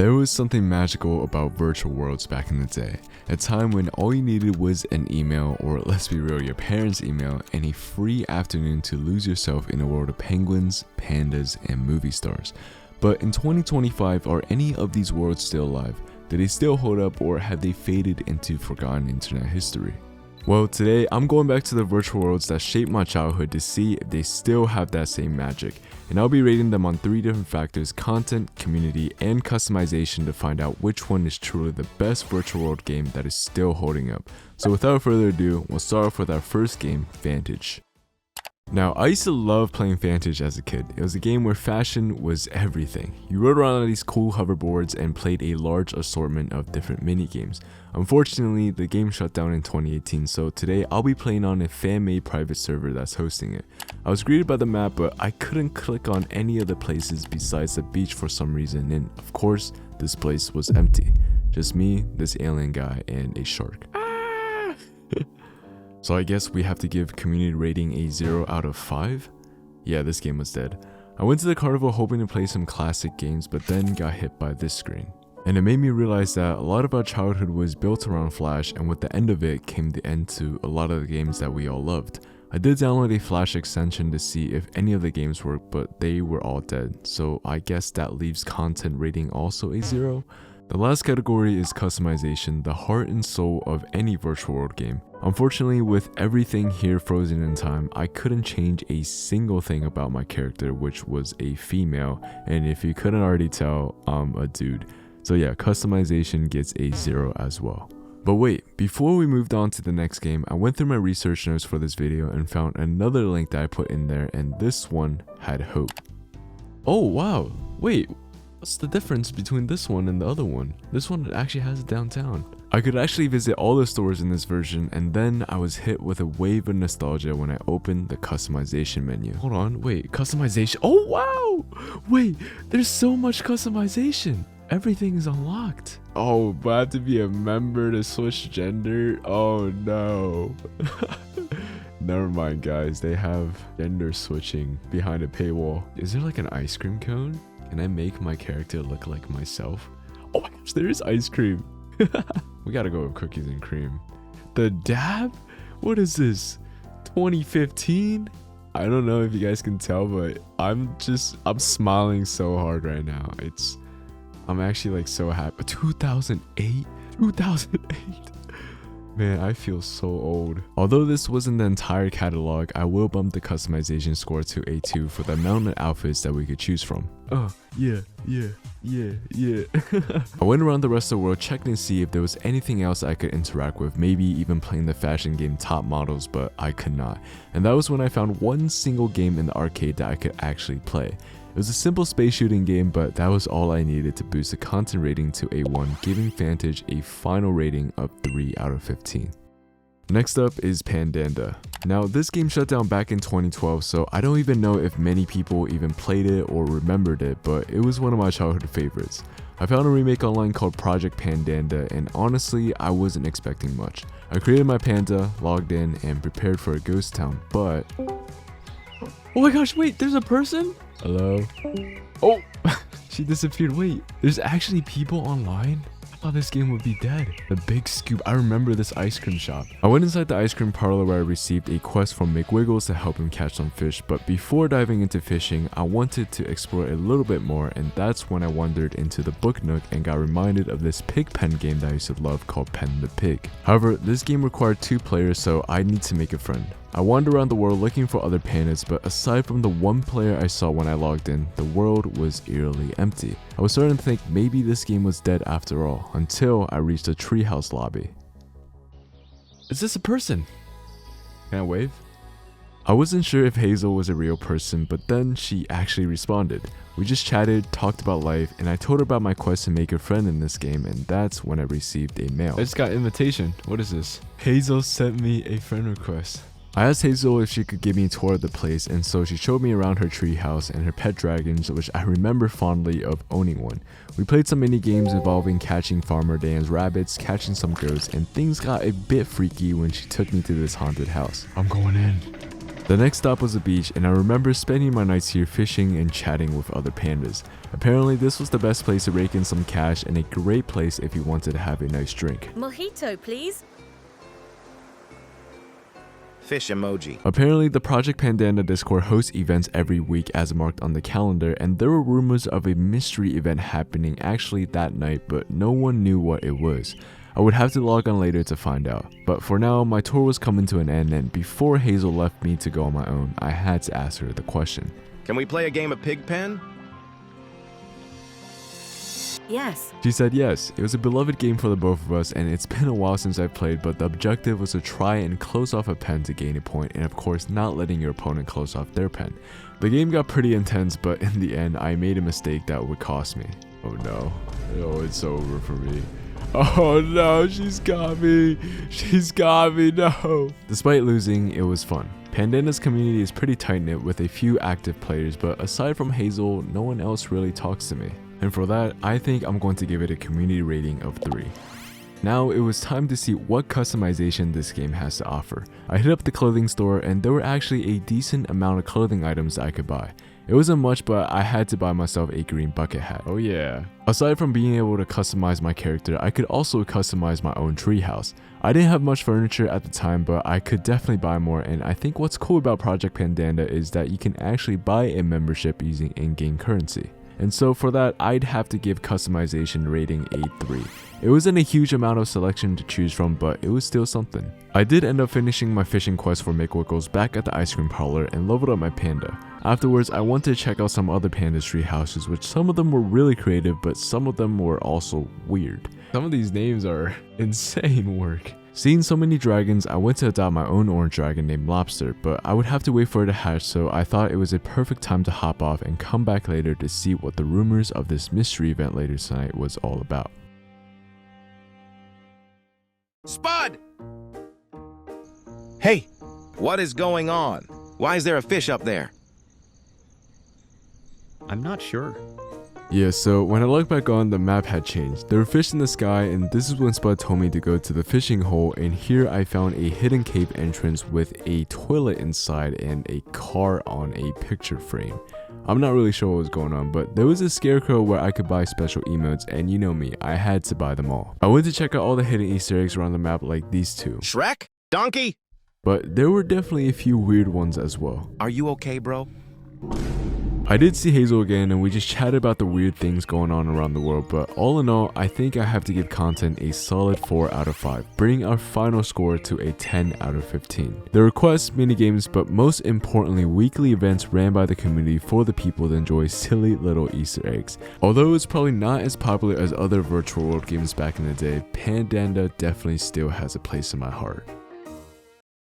There was something magical about virtual worlds back in the day, a time when all you needed was an email, or let's be real, your parents' email, and a free afternoon to lose yourself in a world of penguins, pandas, and movie stars. But in 2025, are any of these worlds still alive? Do they still hold up, or have they faded into forgotten internet history? Well, today I'm going back to the virtual worlds that shaped my childhood to see if they still have that same magic, and I'll be rating them on 3 different factors: content, community, and customization, to find out which one is truly the best virtual world game that is still holding up. So without further ado, we'll start off with our first game, Fantage. Now, I used to love playing Fantage as a kid. It was a game where fashion was everything. You rode around on these cool hoverboards and played a large assortment of different mini games. Unfortunately, the game shut down in 2018, so today I'll be playing on a fan-made private server that's hosting it. I was greeted by the map, but I couldn't click on any of the places besides the beach for some reason, and of course, this place was empty. Just me, this alien guy, and a shark. So I guess we have to give community rating a 0 out of 5? Yeah, this game was dead. I went to the carnival hoping to play some classic games, but then got hit by this screen. And it made me realize that a lot of our childhood was built around Flash, and with the end of it came the end to a lot of the games that we all loved. I did download a Flash extension to see if any of the games worked, but they were all dead, so I guess that leaves content rating also a 0. The last category is customization, the heart and soul of any virtual world game. Unfortunately, with everything here frozen in time, I couldn't change a single thing about my character, which was a female, and if you couldn't already tell, I'm a dude. So yeah, customization gets a 0 as well. But wait, before we moved on to the next game, I went through my research notes for this video and found another link that I put in there, and this one had hope. Oh wow, wait. What's the difference between this one and the other one? This one actually has a downtown. I could actually visit all the stores in this version, and then I was hit with a wave of nostalgia when I opened the customization menu. Hold on, wait, customization. Oh wow! Wait, there's so much customization. Everything is unlocked. Oh, but I have to be a member to switch gender? Oh no. Never mind guys, they have gender switching behind a paywall. Is there like an ice cream cone? Can I make my character look like myself? Oh my gosh, there is ice cream. We gotta go with cookies and cream. The dab? What is this? 2015? I don't know if you guys can tell, but I'm smiling so hard right now. I'm actually like so happy. 2008? 2008? Man, I feel so old. Although this wasn't the entire catalog, I will bump the customization score to a 2 for the amount of outfits that we could choose from. Oh, yeah. I went around the rest of the world checking to see if there was anything else I could interact with, maybe even playing the fashion game Top Models, but I could not. And that was when I found one single game in the arcade that I could actually play. It was a simple space shooting game, but that was all I needed to boost the content rating to a 1, giving Fantage a final rating of 3 out of 15. Next up is Pandanda. Now, this game shut down back in 2012, so I don't even know if many people even played it or remembered it, but it was one of my childhood favorites. I found a remake online called Project Pandanda, and honestly, I wasn't expecting much. I created my panda, logged in, and prepared for a ghost town, but... Oh my gosh, wait, there's a person? Hello? Oh, she disappeared. Wait, there's actually people online? I thought this game would be dead. The Big Scoop. I remember this ice cream shop. I went inside the ice cream parlor where I received a quest from McWiggles to help him catch some fish, but before diving into fishing, I wanted to explore a little bit more, and that's when I wandered into the book nook and got reminded of this pig pen game that I used to love called Pen the Pig. However, this game required 2 players, so I need to make a friend. I wandered around the world looking for other pandas, but aside from the one player I saw when I logged in, the world was eerily empty. I was starting to think maybe this game was dead after all, until I reached the treehouse lobby. Is this a person? Can I wave? I wasn't sure if Hazel was a real person, but then she actually responded. We just chatted, talked about life, and I told her about my quest to make a friend in this game, and that's when I received a mail. I just got an invitation. What is this? Hazel sent me a friend request. I asked Hazel if she could give me a tour of the place, and so she showed me around her treehouse and her pet dragons, which I remember fondly of owning one. We played some mini games involving catching Farmer Dan's rabbits, catching some ghosts, and things got a bit freaky when she took me to this haunted house. I'm going in. The next stop was the beach, and I remember spending my nights here fishing and chatting with other pandas. Apparently this was the best place to rake in some cash and a great place if you wanted to have a nice drink. Mojito, please. Fish emoji. Apparently the Project Pandanda Discord hosts events every week as marked on the calendar, and there were rumors of a mystery event happening actually that night, but no one knew what it was. I would have to log on later to find out. But for now, my tour was coming to an end, and before Hazel left me to go on my own, I had to ask her the question. Can we play a game of Pigpen? Yes. She said yes. It was a beloved game for the both of us, and it's been a while since I've played, but the objective was to try and close off a pen to gain a point, and of course not letting your opponent close off their pen. The game got pretty intense, but in the end, I made a mistake that would cost me. Oh no. Oh, it's over for me. Oh no, she's got me. She's got me, no. Despite losing, it was fun. Pandanda's community is pretty tight-knit with a few active players, but aside from Hazel, no one else really talks to me. And for that, I think I'm going to give it a community rating of 3. Now it was time to see what customization this game has to offer. I hit up the clothing store and there were actually a decent amount of clothing items that I could buy. It wasn't much, but I had to buy myself a green bucket hat. Oh yeah. Aside from being able to customize my character, I could also customize my own treehouse. I didn't have much furniture at the time, but I could definitely buy more, and I think what's cool about Project Pandanda is that you can actually buy a membership using in-game currency. And so for that, I'd have to give customization rating a 3. It wasn't a huge amount of selection to choose from, but it was still something. I did end up finishing my fishing quest for Makewickles back at the ice cream parlor and leveled up my panda. Afterwards, I wanted to check out some other pandas tree houses, which some of them were really creative, but some of them were also weird. Some of these names are insane work. Seeing so many dragons, I went to adopt my own orange dragon named Lobster, but I would have to wait for it to hatch, so I thought it was a perfect time to hop off and come back later to see what the rumors of this mystery event later tonight was all about. Spud! Hey, what is going on? Why is there a fish up there? I'm not sure. Yeah, so when I looked back on, the map had changed. There were fish in the sky, and this is when Spud told me to go to the fishing hole, and here I found a hidden cave entrance with a toilet inside and a car on a picture frame. I'm not really sure what was going on, but there was a scarecrow where I could buy special emotes, and you know me, I had to buy them all. I went to check out all the hidden Easter eggs around the map like these two. Shrek? Donkey? But there were definitely a few weird ones as well. Are you okay, bro? I did see Hazel again and we just chatted about the weird things going on around the world, but all in all, I think I have to give content a solid 4 out of 5, bringing our final score to a 10 out of 15. There were quests, minigames, but most importantly, weekly events ran by the community for the people that enjoy silly little Easter eggs. Although it's probably not as popular as other virtual world games back in the day, Pandanda definitely still has a place in my heart.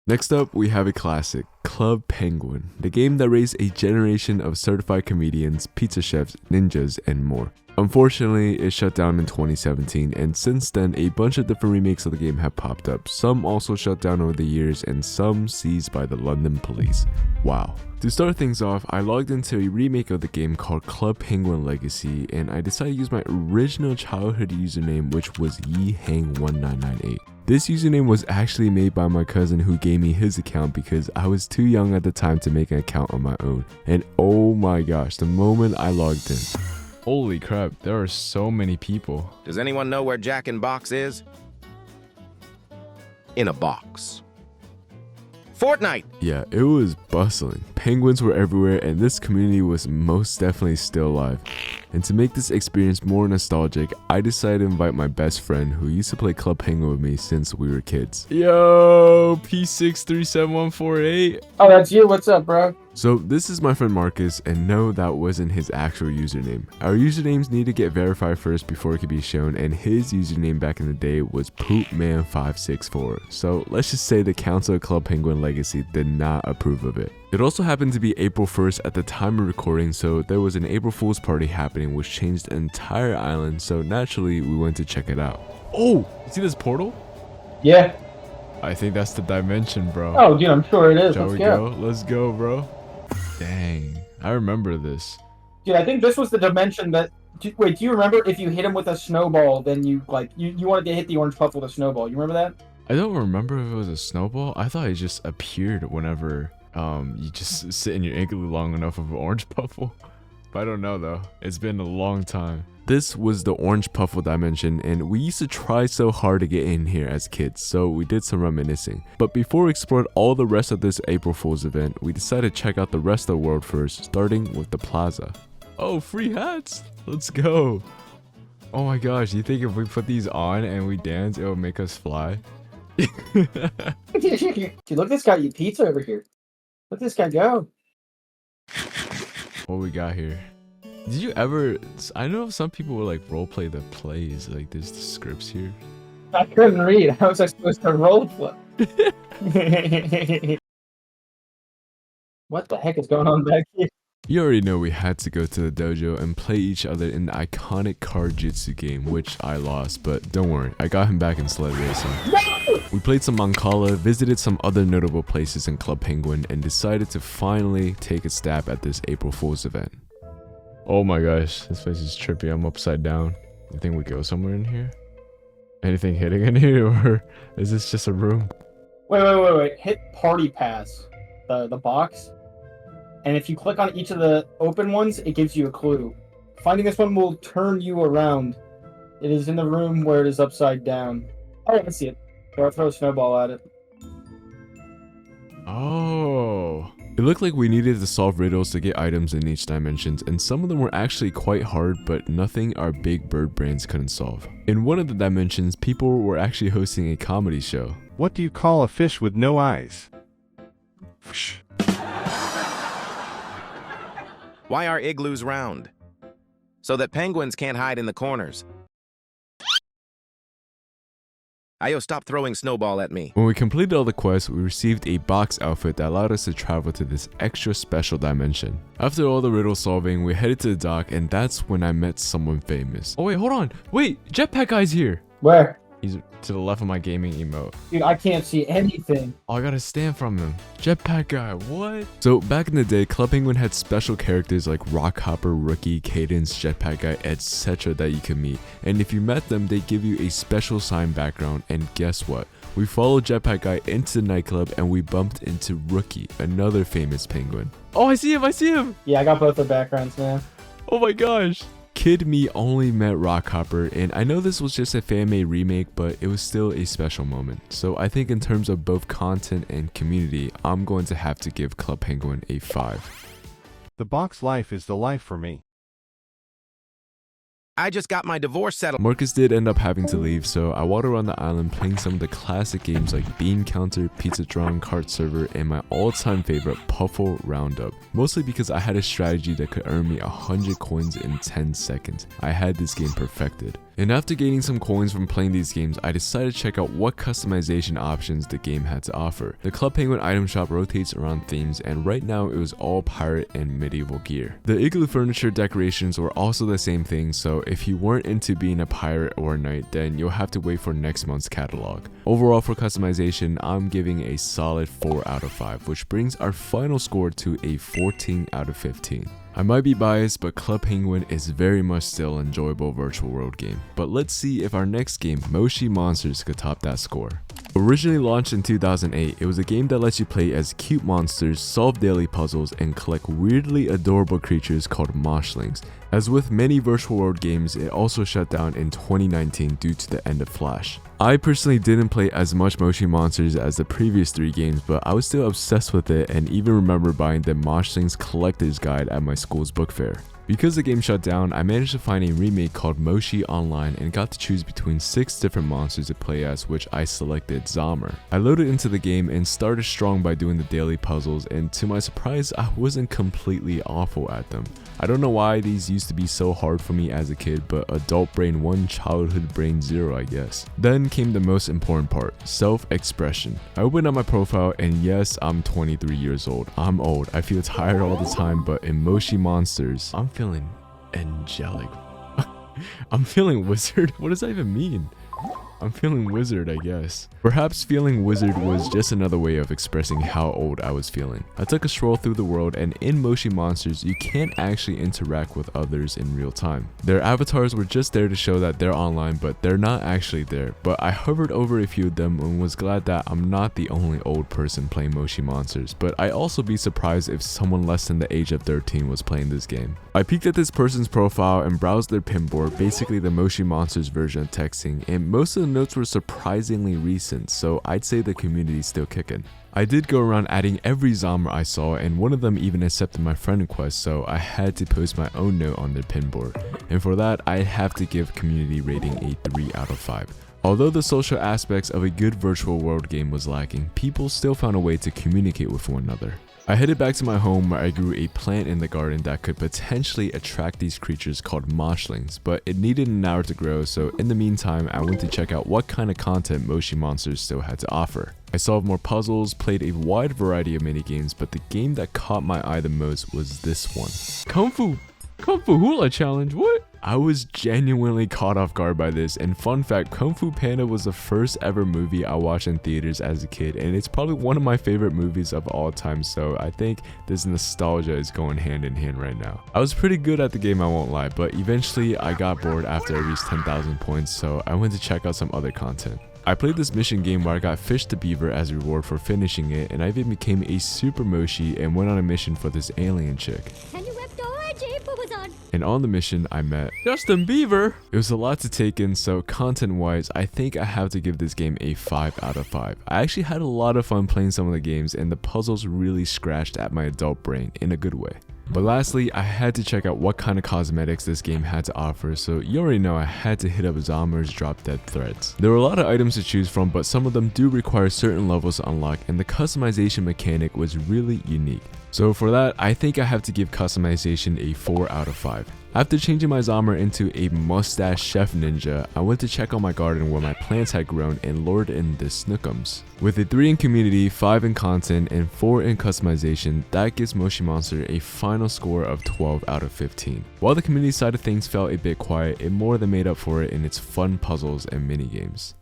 Next up, we have a classic, Club Penguin, the game that raised a generation of certified comedians, pizza chefs, ninjas, and more. Unfortunately, it shut down in 2017, and since then, a bunch of different remakes of the game have popped up, some also shut down over the years, and some seized by the London police. Wow. To start things off, I logged into a remake of the game called Club Penguin Legacy, and I decided to use my original childhood username, which was YeHang1998. This username was actually made by my cousin who gave me his account because I was too young at the time to make an account on my own. And oh my gosh, the moment I logged in. Holy crap, there are so many people. Does anyone know where Jack in Box is? In a box. Fortnite! Yeah, it was bustling. Penguins were everywhere and this community was most definitely still alive. And to make this experience more nostalgic, I decided to invite my best friend who used to play Club Penguin with me since we were kids. Yo, P637148. Oh, that's you? What's up, bro? So this is my friend Marcus, and no, that wasn't his actual username. Our usernames need to get verified first before it can be shown, and his username back in the day was Poopman564. So let's just say the Council of Club Penguin Legacy did not approve of it. It also happened to be April 1st at the time of recording, so there was an April Fool's party happening which changed the entire island, so naturally we went to check it out. Oh, you see this portal? Yeah. I think that's the dimension, bro. Oh, dude, I'm sure it is. Shall Let's we go. go? Let's go, bro. Dang, I remember this. Dude, I think this was the dimension that... Wait, do you remember if you hit him with a snowball, then you wanted to hit the orange puff with a snowball? You remember that? I don't remember if it was a snowball. I thought it just appeared whenever you just sit in your igloo long enough of an orange puffle. But I don't know though. It's been a long time. This was the orange puffle dimension, and we used to try so hard to get in here as kids, so we did some reminiscing. But before we explored all the rest of this April Fool's event, we decided to check out the rest of the world first, starting with the plaza. Oh, free hats! Let's go! Oh my gosh, you think if we put these on and we dance, it will make us fly? Dude, look at this guy eat pizza over here. Let this guy go. What we got here? Did you ever... I know some people will like roleplay the plays, like there's the scripts here. I couldn't read. How was I supposed to roleplay? What the heck is going on back here? You already know we had to go to the dojo and play each other in the iconic card jitsu game, which I lost, but don't worry, I got him back in sled racing. No! We played some Mancala, visited some other notable places in Club Penguin, and decided to finally take a stab at this April Fool's event. Oh my gosh, this place is trippy. I'm upside down. You think we go somewhere in here? Anything hitting in here, or is this just a room? Wait. Hit party pass, the box. And if you click on each of the open ones, it gives you a clue. Finding this one will turn you around. It is in the room where it is upside down. Oh, I see it. Or I'll throw a snowball at it. Oh. It looked like we needed to solve riddles to get items in each dimension, and some of them were actually quite hard, but nothing our big bird brains couldn't solve. In one of the dimensions, people were actually hosting a comedy show. What do you call a fish with no eyes? Why are igloos round? So that penguins can't hide in the corners. Ayo, stop throwing snowball at me. When we completed all the quests, we received a box outfit that allowed us to travel to this extra special dimension. After all the riddle solving, we headed to the dock, and that's when I met someone famous. Oh wait, hold on. Wait, Jetpack Guy's here. Where? He's to the left of my gaming emote. Dude, I can't see anything. Oh, I gotta stand from him. Jetpack Guy, what? So back in the day, Club Penguin had special characters like Rockhopper, Rookie, Cadence, Jetpack Guy, etc. that you could meet. And if you met them, they give you a special sign background. And guess what? We followed Jetpack Guy into the nightclub and we bumped into Rookie, another famous penguin. Oh, I see him! Yeah, I got both the backgrounds now. Oh my gosh. Kid me only met Rockhopper, and I know this was just a fan-made remake, but it was still a special moment. So I think in terms of both content and community, I'm going to have to give Club Penguin a 5. The box life is the life for me. I just got my divorce settled. Marcus did end up having to leave, so I walked around the island playing some of the classic games like Bean Counter, Pizzatron, Cart Server, and my all-time favorite, Puffle Roundup. Mostly because I had a strategy that could earn me 100 coins in 10 seconds. I had this game perfected. And after gaining some coins from playing these games, I decided to check out what customization options the game had to offer. The Club Penguin item shop rotates around themes, and right now it was all pirate and medieval gear. The igloo furniture decorations were also the same thing, so if you weren't into being a pirate or a knight, then you'll have to wait for next month's catalog. Overall for customization, I'm giving a solid 4 out of 5, which brings our final score to a 14 out of 15. I might be biased, but Club Penguin is very much still an enjoyable virtual world game. But let's see if our next game, Moshi Monsters, could top that score. Originally launched in 2008, it was a game that lets you play as cute monsters, solve daily puzzles, and collect weirdly adorable creatures called moshlings. As with many virtual world games, it also shut down in 2019 due to the end of Flash. I personally didn't play as much Moshi Monsters as the previous 3 games, but I was still obsessed with it and even remember buying the Moshlings Collector's Guide at my school's book fair. Because the game shut down, I managed to find a remake called Moshi Online and got to choose between 6 different monsters to play as, which I selected Zomer. I loaded into the game and started strong by doing the daily puzzles, and to my surprise, I wasn't completely awful at them. I don't know why these used to be so hard for me as a kid, but adult brain 1, childhood brain 0, I guess. Then came the most important part, self-expression. I opened up my profile and yes, I'm 23 years old. I'm old, I feel tired all the time, but in Moshi Monsters, I'm feeling angelic. I'm feeling wizard. What does that even mean? I'm feeling wizard, I guess. Perhaps feeling wizard was just another way of expressing how old I was feeling. I took a stroll through the world, and in Moshi Monsters, you can't actually interact with others in real time. Their avatars were just there to show that they're online, but they're not actually there. But I hovered over a few of them and was glad that I'm not the only old person playing Moshi Monsters, but I'd also be surprised if someone less than the age of 13 was playing this game. I peeked at this person's profile and browsed their pinboard, basically the Moshi Monsters version of texting, and most of the notes were surprisingly recent, so I'd say the community's still kicking. I did go around adding every Zommer I saw, and one of them even accepted my friend request, so I had to post my own note on their pinboard. And for that, I have to give community rating a 3 out of 5. Although the social aspects of a good virtual world game was lacking, people still found a way to communicate with one another. I headed back to my home where I grew a plant in the garden that could potentially attract these creatures called moshlings, but it needed an hour to grow, so in the meantime I went to check out what kind of content Moshi Monsters still had to offer. I solved more puzzles, played a wide variety of minigames, but the game that caught my eye the most was this one. Kung Fu Hula Challenge, what? I was genuinely caught off guard by this, and fun fact, Kung Fu Panda was the first ever movie I watched in theaters as a kid, and it's probably one of my favorite movies of all time, so I think this nostalgia is going hand in hand right now. I was pretty good at the game, I won't lie, but eventually I got bored after I reached 10,000 points, so I went to check out some other content. I played this mission game where I got Fish the Beaver as a reward for finishing it, and I even became a Super Moshi and went on a mission for this alien chick. And on the mission, I met Justin Bieber. It was a lot to take in, so content-wise, I think I have to give this game a 5 out of 5. I actually had a lot of fun playing some of the games, and the puzzles really scratched at my adult brain in a good way. But lastly, I had to check out what kind of cosmetics this game had to offer, so you already know I had to hit up Zommer's Drop Dead Threads. There were a lot of items to choose from, but some of them do require certain levels to unlock, and the customization mechanic was really unique. So for that, I think I have to give customization a 4 out of 5. After changing my Zommer into a mustache chef ninja, I went to check on my garden where my plants had grown and lured in the snookums. With a 3 in community, 5 in content, and 4 in customization, that gives Moshi Monster a final score of 12 out of 15. While the community side of things felt a bit quiet, it more than made up for it in its fun puzzles and minigames.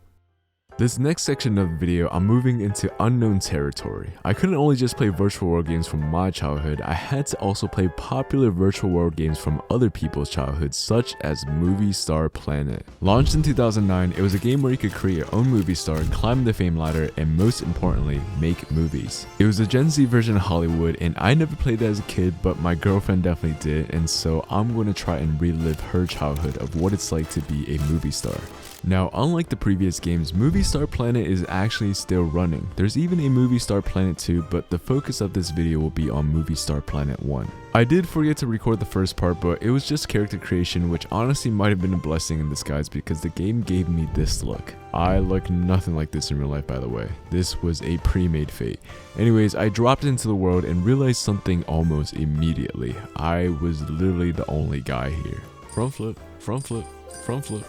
This next section of the video, I'm moving into unknown territory. I couldn't only just play virtual world games from my childhood, I had to also play popular virtual world games from other people's childhoods, such as Movie Star Planet. Launched in 2009, it was a game where you could create your own movie star, climb the fame ladder, and most importantly, make movies. It was a Gen Z version of Hollywood, and I never played it as a kid, but my girlfriend definitely did, and so I'm going to try and relive her childhood of what it's like to be a movie star. Now, unlike the previous games, Movie Star Planet is actually still running. There's even a Movie Star Planet 2, but the focus of this video will be on Movie Star Planet 1. I did forget to record the first part, but it was just character creation, which honestly might have been a blessing in disguise because the game gave me this look. I look nothing like this in real life, by the way. This was a pre-made fate. Anyways, I dropped into the world and realized something almost immediately. I was literally the only guy here. Front flip, front flip, front flip.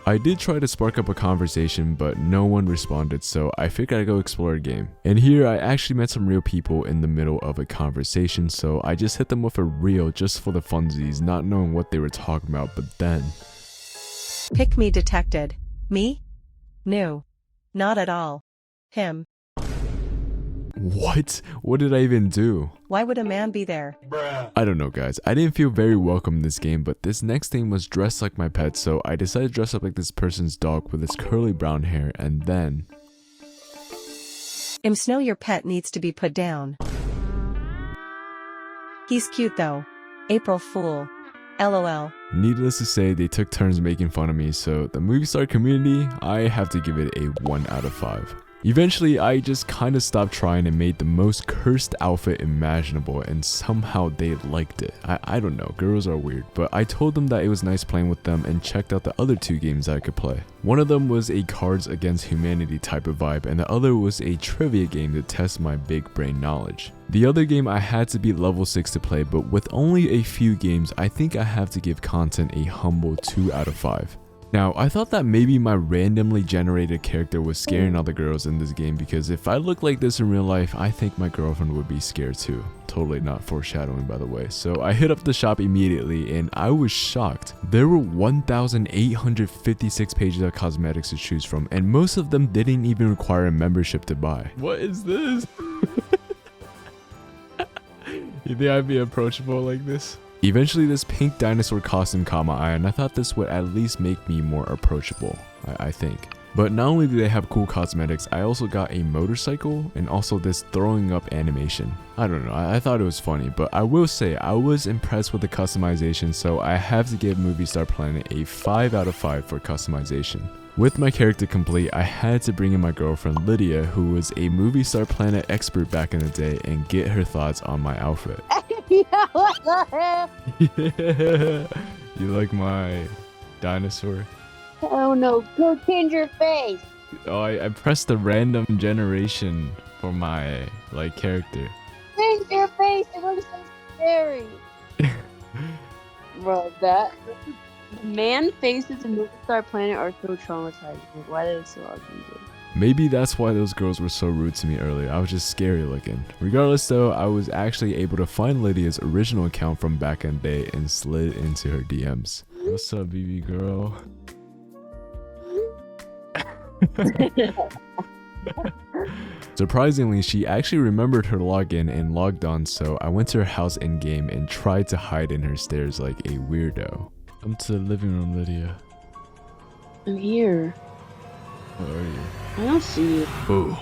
I did try to spark up a conversation, but no one responded, so I figured I'd go explore a game. And here I actually met some real people in the middle of a conversation, so I just hit them with a reel just for the funsies, not knowing what they were talking about, but then... Pick me detected. Me? No. Not at all. Him. What? What did I even do? Why would a man be there? I don't know, guys. I didn't feel very welcome in this game, but this next thing was dressed like my pet, so I decided to dress up like this person's dog with its curly brown hair, and then... Snow, your pet needs to be put down. He's cute though. April Fool. LOL. Needless to say, they took turns making fun of me, so the movie star community, I have to give it a 1 out of 5. Eventually, I just kinda stopped trying and made the most cursed outfit imaginable, and somehow they liked it. I don't know, girls are weird, but I told them that it was nice playing with them and checked out the other 2 games I could play. One of them was a Cards Against Humanity type of vibe, and the other was a trivia game to test my big brain knowledge. The other game I had to be level 6 to play, but with only a few games, I think I have to give content a humble 2 out of 5. Now, I thought that maybe my randomly generated character was scaring other girls in this game because if I looked like this in real life, I think my girlfriend would be scared too. Totally not foreshadowing, by the way. So I hit up the shop immediately and I was shocked. There were 1,856 pages of cosmetics to choose from, and most of them didn't even require a membership to buy. What is this? You think I'd be approachable like this? Eventually, this pink dinosaur costume caught my eye, and I thought this would at least make me more approachable, I think. But not only do they have cool cosmetics, I also got a motorcycle and also this throwing up animation. I don't know, I thought it was funny, but I will say I was impressed with the customization, so I have to give Movie Star Planet a 5 out of 5 for customization. With my character complete, I had to bring in my girlfriend Lydia, who was a Movie Star Planet expert back in the day, and get her thoughts on my outfit. Yeah. You like my dinosaur? Oh no, go change your face. Oh, I pressed the random generation for my character. Change your face, it looks so scary. Bro, that man faces in Movie Star Planet are so traumatizing. Like, why they look so ugly? Maybe that's why those girls were so rude to me earlier. I was just scary looking. Regardless though, I was actually able to find Lydia's original account from back in the day and slid into her DMs. What's up, BB girl? Surprisingly, she actually remembered her login and logged on, so I went to her house in game and tried to hide in her stairs like a weirdo. Come to the living room, Lydia. I'm here. Where are you? I don't see you. Boo.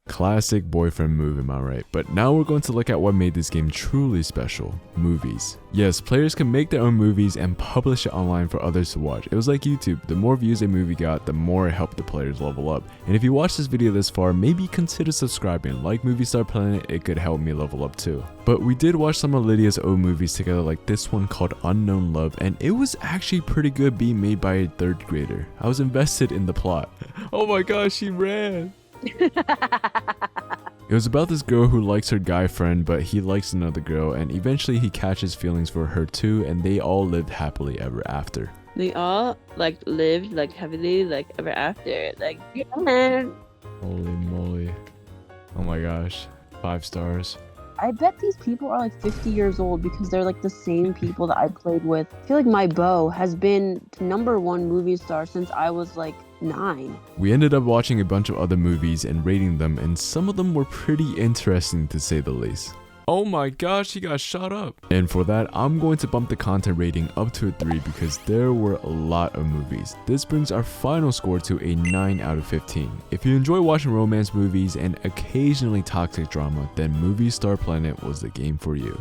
Classic boyfriend move, am I right? But now we're going to look at what made this game truly special. Movies. Yes, players can make their own movies and publish it online for others to watch. It was like YouTube. The more views a movie got, the more it helped the players level up. And if you watched this video this far, maybe consider subscribing. Like Movie Star Planet, it could help me level up too. But we did watch some of Lydia's old movies together, like this one called Unknown Love, and it was actually pretty good being made by a 3rd grader. I was invested in the plot. Oh my gosh, she ran. It was about this girl who likes her guy friend, but he likes another girl, and eventually he catches feelings for her too, and they all lived happily ever after. They all lived happily ever after. Yeah. Holy moly. Oh my gosh. 5 stars. I bet these people are 50 years old because they're the same people that I played with. I feel like my beau has been #1 movie star since I was 9. We ended up watching a bunch of other movies and rating them, and some of them were pretty interesting to say the least. Oh my gosh, he got shot up. And for that, I'm going to bump the content rating up to a 3 because there were a lot of movies. This brings our final score to a 9 out of 15. If you enjoy watching romance movies and occasionally toxic drama, then Movie Star Planet was the game for you.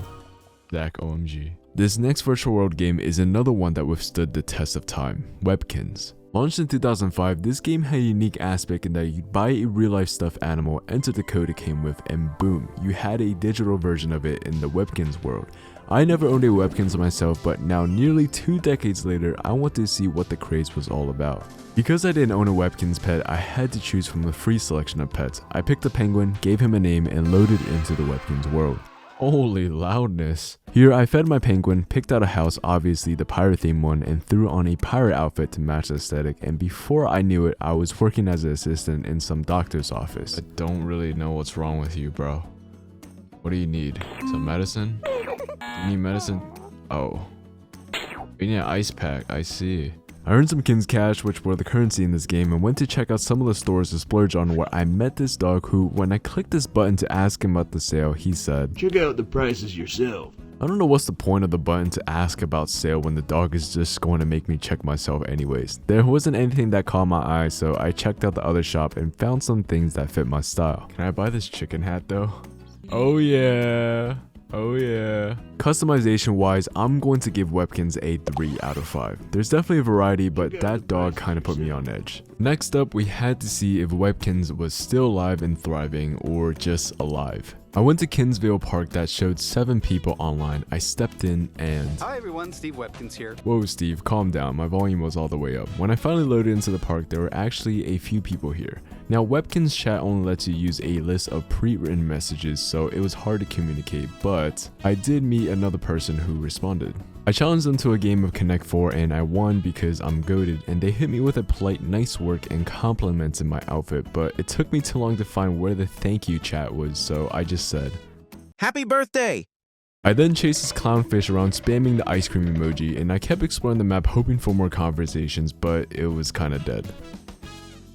Zach OMG. This next virtual world game is another one that withstood the test of time, Webkinz. Launched in 2005, this game had a unique aspect in that you'd buy a real-life stuffed animal, enter the code it came with, and boom, you had a digital version of it in the Webkinz world. I never owned a Webkinz myself, but now nearly 2 decades later, I want to see what the craze was all about. Because I didn't own a Webkinz pet, I had to choose from the free selection of pets. I picked a penguin, gave him a name, and loaded into the Webkinz world. Holy loudness. Here I fed my penguin, picked out a house, obviously the pirate themed one, and threw on a pirate outfit to match the aesthetic, and before I knew it, I was working as an assistant in some doctor's office. I don't really know what's wrong with you, bro. What do you need? Some medicine? You need medicine? Oh. You need an ice pack, I see. I earned some Kinz cash, which were the currency in this game, and went to check out some of the stores to splurge on, where I met this dog who, when I clicked this button to ask him about the sale, he said, "Check out the prices yourself." I don't know what's the point of the button to ask about sale when the dog is just going to make me check myself anyways. There wasn't anything that caught my eye, so I checked out the other shop and found some things that fit my style. Can I buy this chicken hat though? Oh yeah. Oh yeah. Customization wise, I'm going to give Webkinz a 3 out of 5. There's definitely a variety, but that dog kind of put me on edge. Next up, we had to see if Webkinz was still alive and thriving or just alive. I went to Kinsville Park that showed 7 people online. I stepped in and... Hi everyone, Steve Webkinz here. Whoa Steve, calm down, my volume was all the way up. When I finally loaded into the park, there were actually a few people here. Now Webkinz chat only lets you use a list of pre-written messages, so it was hard to communicate, but I did meet another person who responded. I challenged them to a game of Connect 4 and I won because I'm goated, and they hit me with a polite nice work and compliments in my outfit, but it took me too long to find where the thank you chat was, so I just said, Happy birthday! I then chased this clownfish around spamming the ice cream emoji, and I kept exploring the map hoping for more conversations, but it was kinda dead.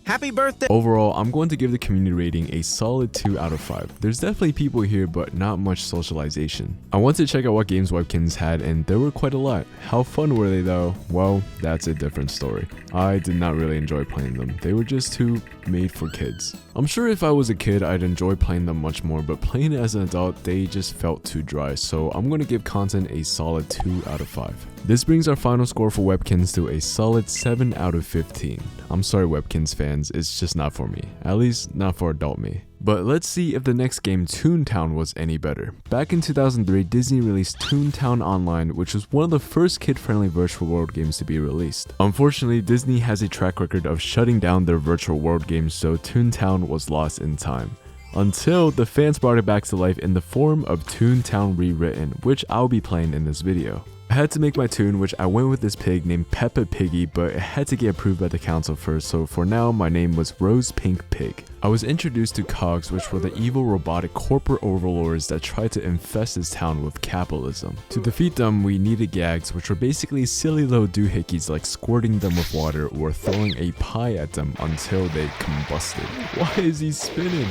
Happy birthday! Overall, I'm going to give the community rating a solid 2 out of 5. There's definitely people here, but not much socialization. I wanted to check out what games Webkinz had, and there were quite a lot. How fun were they though? Well, that's a different story. I did not really enjoy playing them. They were just too made for kids. I'm sure if I was a kid, I'd enjoy playing them much more, but playing it as an adult, they just felt too dry, so I'm going to give content a solid 2 out of 5. This brings our final score for Webkinz to a solid 7 out of 15. I'm sorry Webkinz fans, it's just not for me. At least not for adult me. But let's see if the next game, ToonTown, was any better. Back in 2003, Disney released ToonTown Online, which was one of the first kid-friendly virtual world games to be released. Unfortunately, Disney has a track record of shutting down their virtual world games, so ToonTown was lost in time. Until the fans brought it back to life in the form of ToonTown Rewritten, which I'll be playing in this video. I had to make my tune, which I went with this pig named Peppa Piggy, but it had to get approved by the council first, so for now my name was Rose Pink Pig. I was introduced to Cogs, which were the evil robotic corporate overlords that tried to infest this town with capitalism. To defeat them, we needed gags, which were basically silly little doohickeys like squirting them with water or throwing a pie at them until they combusted. Why is he spinning?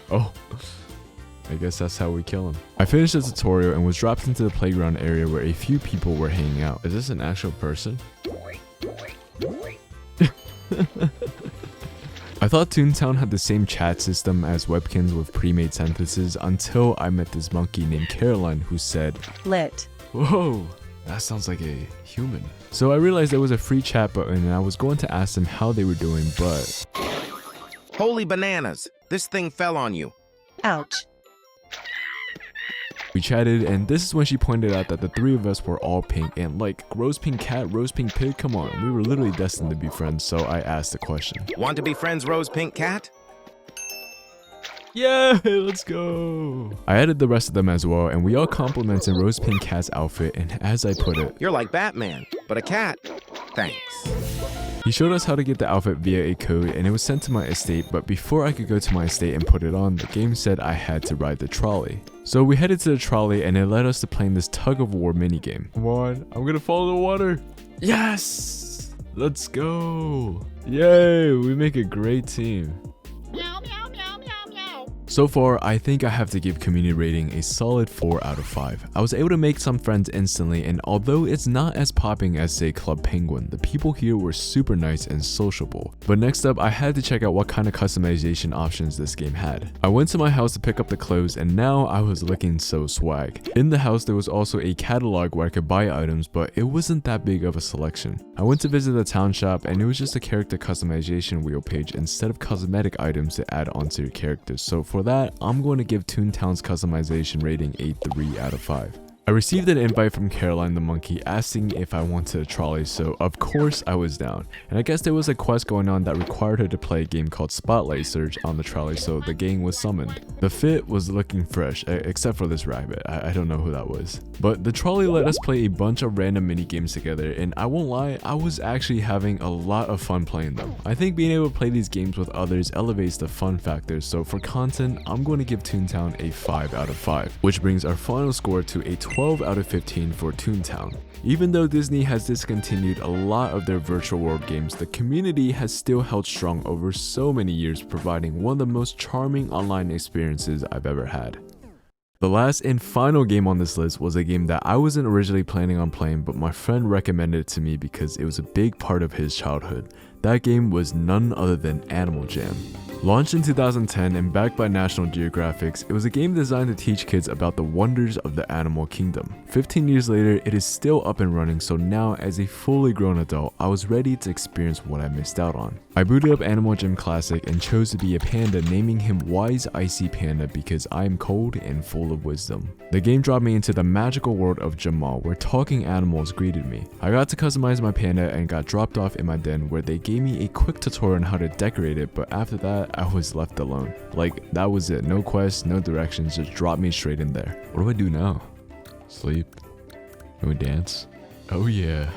Oh. I guess that's how we kill him. I finished the tutorial and was dropped into the playground area where a few people were hanging out. Is this an actual person? I thought ToonTown had the same chat system as Webkinz with pre-made sentences until I met this monkey named Caroline who said, Lit. Whoa, that sounds like a human. So I realized there was a free chat button and I was going to ask them how they were doing, but... Holy bananas! This thing fell on you. Ouch. We chatted, and this is when she pointed out that the three of us were all pink, and like, Rose Pink Cat, Rose Pink Pig, come on, we were literally destined to be friends, so I asked the question. Want to be friends, Rose Pink Cat? Yeah, let's go! I added the rest of them as well, and we all complimented Rose Pink Cat's outfit, and as I put it, You're like Batman, but a cat. Thanks. He showed us how to get the outfit via a code, and it was sent to my estate, but before I could go to my estate and put it on, the game said I had to ride the trolley. So we headed to the trolley and it led us to playing this tug of war minigame. Come on, I'm gonna follow the water. Yes! Let's go! Yay, we make a great team. So far, I think I have to give community rating a solid 4 out of 5. I was able to make some friends instantly, and although it's not as popping as say Club Penguin, the people here were super nice and sociable. But next up, I had to check out what kind of customization options this game had. I went to my house to pick up the clothes, and now I was looking so swag. In the house, there was also a catalog where I could buy items, but it wasn't that big of a selection. I went to visit the town shop, and it was just a character customization wheel page instead of cosmetic items to add onto your characters. So for that, I'm going to give ToonTown's customization rating a 3 out of 5. I received an invite from Caroline the monkey asking if I wanted a trolley, so of course I was down. And I guess there was a quest going on that required her to play a game called Spotlight Search on the trolley, so the gang was summoned. The fit was looking fresh, except for this rabbit. I don't know who that was. But the trolley let us play a bunch of random mini games together, and I won't lie, I was actually having a lot of fun playing them. I think being able to play these games with others elevates the fun factor, so for content, I'm going to give ToonTown a 5 out of 5, which brings our final score to a 12 out of 15 for ToonTown. Even though Disney has discontinued a lot of their virtual world games, the community has still held strong over so many years, providing one of the most charming online experiences I've ever had. The last and final game on this list was a game that I wasn't originally planning on playing, but my friend recommended it to me because it was a big part of his childhood. That game was none other than Animal Jam. Launched in 2010 and backed by National Geographic, it was a game designed to teach kids about the wonders of the animal kingdom. 15 years later, it is still up and running, so now as a fully grown adult, I was ready to experience what I missed out on. I booted up Animal Jam Classic and chose to be a panda, naming him Wise Icy Panda because I am cold and full of wisdom. The game dropped me into the magical world of Jamal, where talking animals greeted me. I got to customize my panda and got dropped off in my den where they gave me a quick tutorial on how to decorate it, but after that, I was left alone. Like, that was it. No quests, no directions, just dropped me straight in there. What do I do now? Sleep? Can we dance? Oh yeah.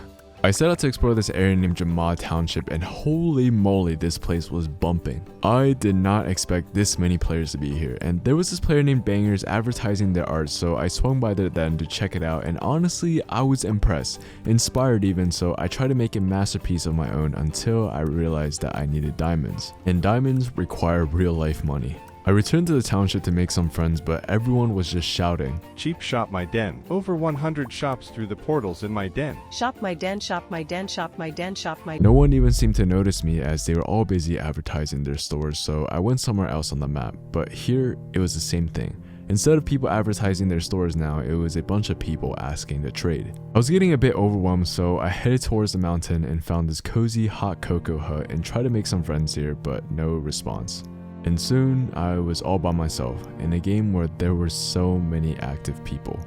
I set out to explore this area named Jama Township, and holy moly, this place was bumping. I did not expect this many players to be here, and there was this player named Bangers advertising their art, so I swung by there then to check it out, and honestly, I was impressed, inspired even, so I tried to make a masterpiece of my own until I realized that I needed diamonds, and diamonds require real life money. I returned to the township to make some friends, but everyone was just shouting, Cheap shop my den. Over 100 shops through the portals in my den. Shop my den, shop my den, shop my den, shop my No one even seemed to notice me as they were all busy advertising their stores, so I went somewhere else on the map. But here, it was the same thing. Instead of people advertising their stores now, it was a bunch of people asking to trade. I was getting a bit overwhelmed, so I headed towards the mountain and found this cozy hot cocoa hut and tried to make some friends here, but no response. And soon, I was all by myself in a game where there were so many active people.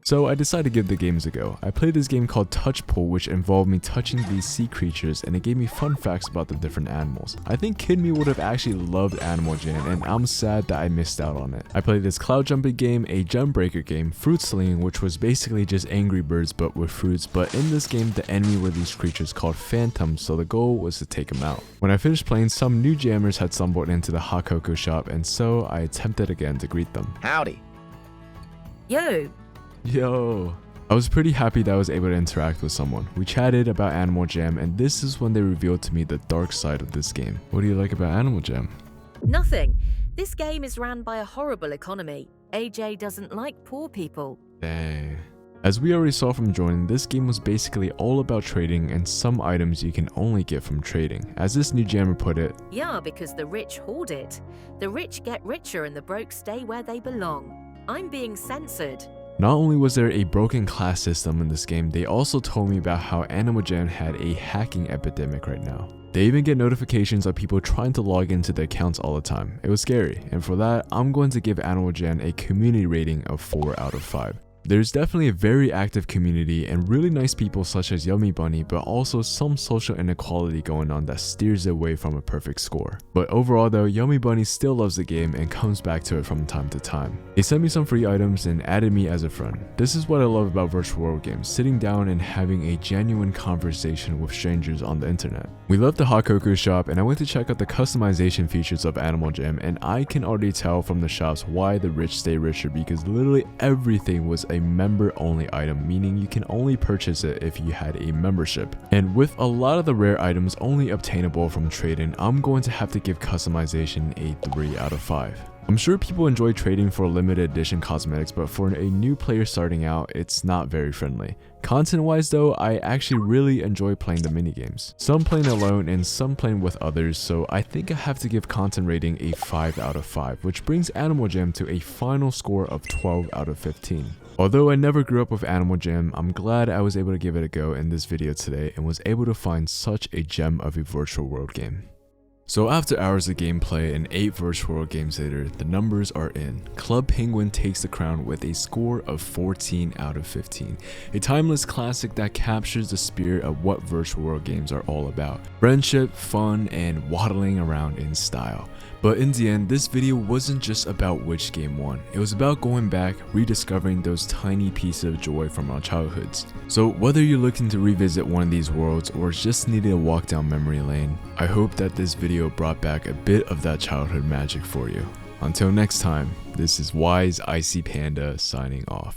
So I decided to give the games a go. I played this game called Touch Pull, which involved me touching these sea creatures, and it gave me fun facts about the different animals. I think Kid Me would have actually loved Animal Jam, and I'm sad that I missed out on it. I played this cloud jumping game, a gem breaker game, fruit slinging, which was basically just Angry Birds but with fruits, but in this game the enemy were these creatures called phantoms, so the goal was to take them out. When I finished playing, some new jammers had stumbled into the hot cocoa shop, and so I attempted again to greet them. Howdy. Yo! I was pretty happy that I was able to interact with someone. We chatted about Animal Jam, and this is when they revealed to me the dark side of this game. What do you like about Animal Jam? Nothing. This game is ran by a horrible economy. AJ doesn't like poor people. Dang. As we already saw from joining, this game was basically all about trading and some items you can only get from trading. As this new jammer put it, Yeah, because the rich hoard it. The rich get richer and the broke stay where they belong. I'm being censored. not only was there a broken class system in this game, they also told me about how Animal Jam had a hacking epidemic right now. They even get notifications of people trying to log into their accounts all the time. It was scary, and for that, I'm going to give Animal Jam a community rating of 4 out of 5. There's definitely a very active community and really nice people such as Yummy Bunny, but also some social inequality going on that steers it away from a perfect score. But overall though, Yummy Bunny still loves the game and comes back to it from time to time. They sent me some free items and added me as a friend. This is what I love about virtual world games, sitting down and having a genuine conversation with strangers on the internet. We left the hot cocoa shop and I went to check out the customization features of Animal Jam, and I can already tell from the shops why the rich stay richer, because literally everything was a member only item, meaning you can only purchase it if you had a membership. And with a lot of the rare items only obtainable from trading, I'm going to have to give customization a 3 out of 5. I'm sure people enjoy trading for limited edition cosmetics, but for a new player starting out, it's not very friendly. Content wise though, I actually really enjoy playing the minigames. Some playing alone and some playing with others, so I think I have to give content rating a 5 out of 5, which brings Animal Jam to a final score of 12 out of 15. Although I never grew up with Animal Jam, I'm glad I was able to give it a go in this video today and was able to find such a gem of a virtual world game. So after hours of gameplay and 8 virtual world games later, the numbers are in. Club Penguin takes the crown with a score of 14 out of 15. A timeless classic that captures the spirit of what virtual world games are all about. Friendship, fun, and waddling around in style. But in the end, this video wasn't just about which game won. It was about going back, rediscovering those tiny pieces of joy from our childhoods. So whether you're looking to revisit one of these worlds or just needed a walk down memory lane, I hope that this video brought back a bit of that childhood magic for you. Until next time, this is Wise Icy Panda signing off.